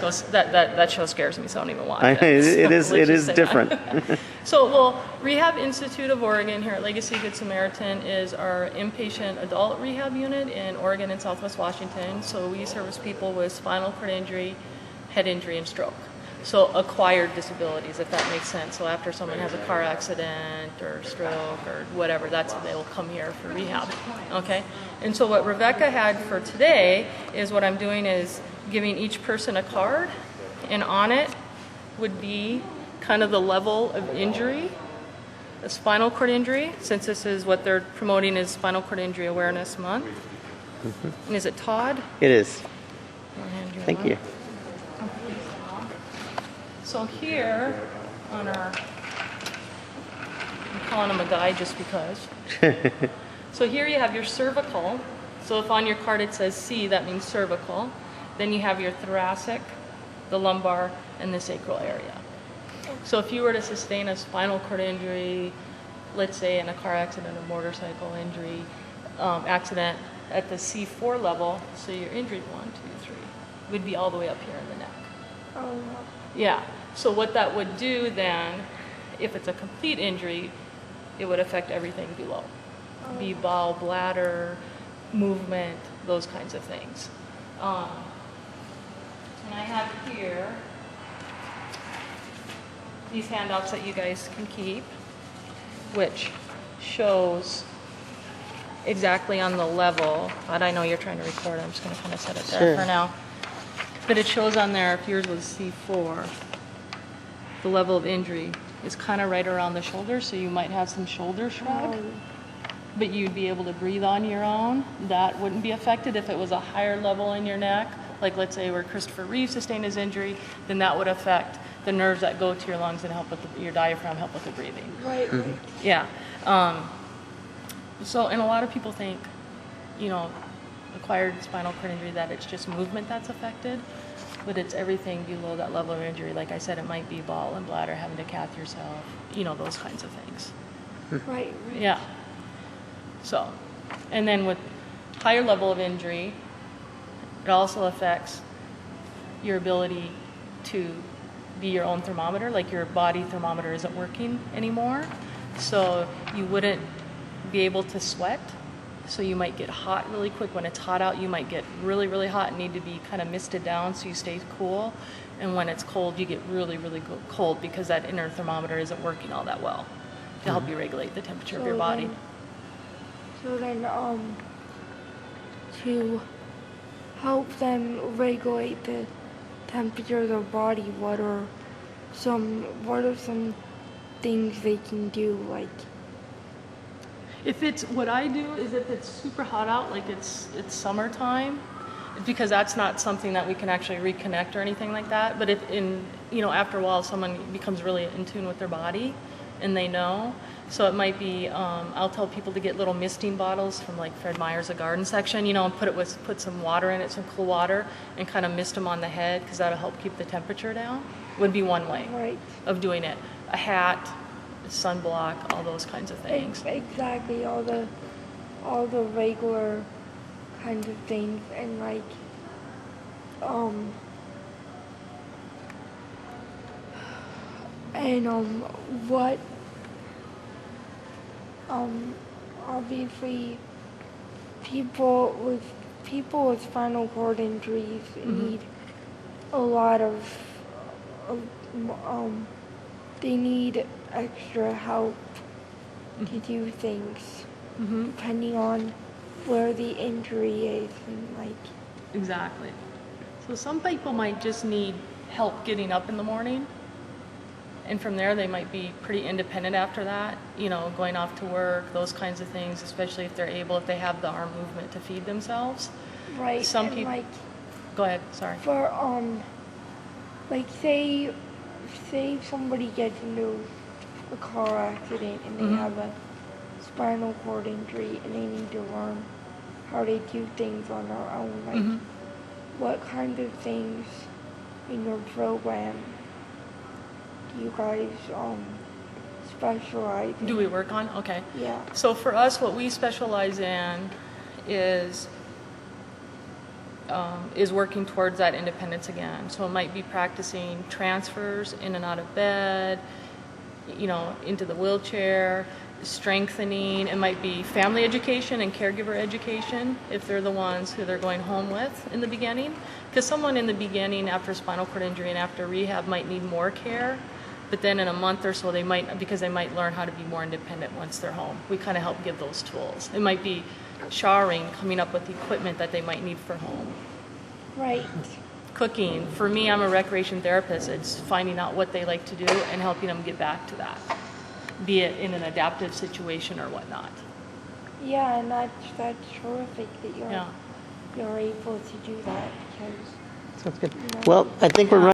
That show scares me, so I don't even watch it. It is So let's just say different. that. So, well, Rehab Institute of Oregon here at Legacy Good Samaritan is our inpatient adult rehab unit in Oregon and Southwest Washington. So we service people with spinal cord injury, head injury, and stroke. So acquired disabilities, if that makes sense. So after someone has a car accident or stroke or whatever, that's when they'll come here for rehab. Okay? And so what Rebecca had for today is what I'm doing is giving each person a card, and on it would be kind of the level of injury, a spinal cord injury, since this is what they're promoting is Spinal Cord Injury Awareness Month. And is it Todd? It is. I'll hand you Thank one. you. So here on our, I'm calling him a guy just because. So here you have your cervical. So if on your card it says C, that means cervical. Then you have your thoracic, the lumbar, and the sacral area. So if you were to sustain a spinal cord injury, let's say in a car accident or motorcycle injury, accident at the C4 level, so your injury 1, 2, 3 would be all the way up here in the neck. Oh, Yeah. So what that would do then, if it's a complete injury, it would affect everything below. Be bowel, bladder, movement, those kinds of things. And I have here these handouts that you guys can keep, which shows exactly on the level. But I know you're trying to record. I'm just going to kind of set it there Sure. for now. But it shows on there, if yours was C4, the level of injury is kind of right around the shoulder, so you might have some shoulder shrug, but you'd be able to breathe on your own. That wouldn't be affected if it was a higher level in your neck. Like let's say where Christopher Reeve sustained his injury, then that would affect the nerves that go to your lungs and help with your diaphragm, help with the breathing. right. Yeah. So, and a lot of people think, acquired spinal cord injury, that it's just movement that's affected, but it's everything below that level of injury. Like I said, it might be bowel and bladder, having to cath yourself, those kinds of things. Right. Yeah. So, and then with higher level of injury, it also affects your ability to be your own thermometer, like your body thermometer isn't working anymore. So you wouldn't be able to sweat. So you might get hot really quick. When it's hot out, you might get really, really hot and need to be kind of misted down so you stay cool. And when it's cold, you get really, really cold because that inner thermometer isn't working all that well to help you regulate the temperature of your body. So then, to help them regulate the temperature of their body, what are some things they can do, like? If it's, what I do is if it's super hot out, like it's summertime, because that's not something that we can actually reconnect or anything like that. But if after a while someone becomes really in tune with their body and they know, so it might be, I'll tell people to get little misting bottles from like Fred Meyer's A Garden section, and put some water in it, some cool water, and kind of mist them on the head because that'll help keep the temperature down. Would be one way of doing it. A hat, sunblock, all those kinds of things. Exactly, all the regular kinds of things, and like, what, obviously, people with spinal cord injuries need a lot of, they need extra help to do things, depending on where the injury is, and like. Exactly. So some people might just need help getting up in the morning, and from there they might be pretty independent after that, going off to work, those kinds of things, especially if they have the arm movement to feed themselves. Right. Some and people. Like, go ahead. Sorry. for like say somebody gets into a car accident and they have a spinal cord injury and they need to learn how to do things on their own. Like, what kind of things in your program do you guys specialize in? Do we work on? Okay. Yeah. So for us, what we specialize in is is working towards that independence again. So it might be practicing transfers in and out of bed, into the wheelchair, strengthening. It might be family education and caregiver education if they're the ones who they're going home with in the beginning. Because someone in the beginning after spinal cord injury and after rehab might need more care, but then in a month or so they might learn how to be more independent once they're home. We kind of help give those tools. It might be showering, coming up with equipment that they might need for home. Right. Cooking. For me, I'm a recreation therapist. It's finding out what they like to do and helping them get back to that, be it in an adaptive situation or whatnot. Yeah, and that's terrific that Yeah. you're able to do that because Sounds good. you know, Well, I think we're running